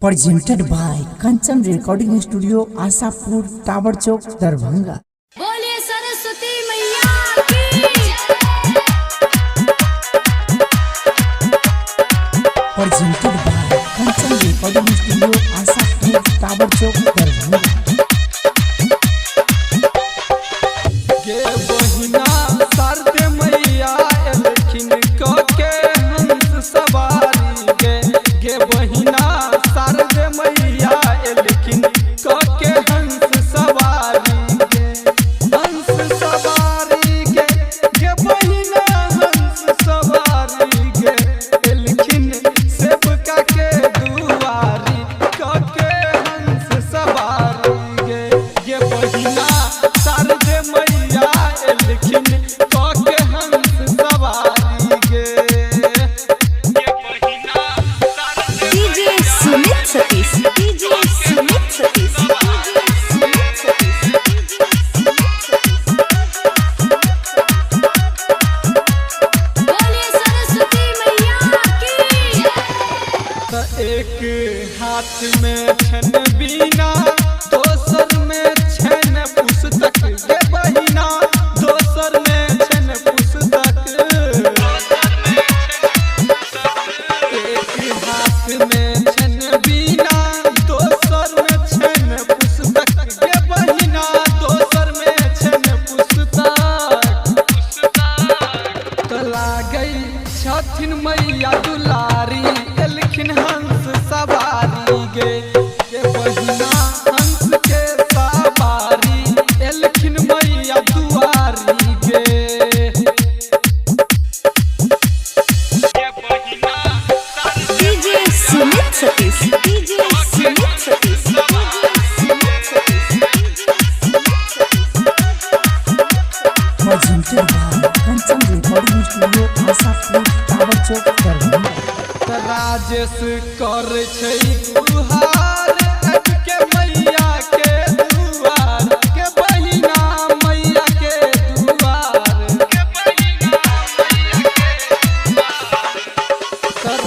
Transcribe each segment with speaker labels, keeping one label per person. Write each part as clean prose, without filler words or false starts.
Speaker 1: presented by Kanchan Recording Studio, Asapur, Tower Chowk, Darbhanga.
Speaker 2: बोलिए सरस्वती मैया की।
Speaker 1: Presented by Kanchan Recording Studio, Asapur, Tower Chowk, Darbhanga.
Speaker 3: गे बहिना शारदे मैया एलखिन के हंस सवारी गे बहिना शारदे मैया एलखिन के हंस सवारी हंस सवारी गे बहिना हंस सवारी एलखिन सेवका के दुआरी के हंस सवारी गे बहिना शारदे मैया एलखिन के हंस सवारी
Speaker 2: डीजे सुमित सतीश बोलिए सरस्वती मैया की।
Speaker 3: एक हाथ में छन बीना दोसर में छन पुस्तक गे बहिना दोसर में छन पुस्तक एक हाथ में छन बीना दोसर में छन पुस्तक गे बहिना दोसर में छन पुस्तक तो लागई छथिन मैया दुलारी एलखिन हंस सवारी गे बहिना हंस के सवारी एलखिन मैया दुआरी गे
Speaker 2: DJ Sumit Satish
Speaker 1: Presented by Kanchan Recording Studio, Asapur, Tower Chowk, Darbhanga.
Speaker 3: Rajesh कर छै गुहार अब के मैया के दुआर के बहिना मैया के दुआर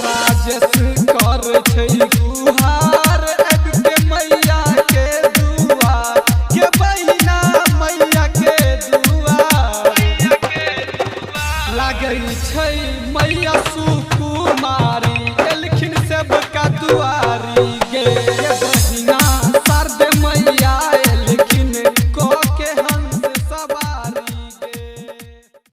Speaker 3: राजेश कर छै गुहार अब के मैया के दुआर के बहिना मैया के दुआर लागई छै मैया सुकुमारी एलखिन सबका दुआरी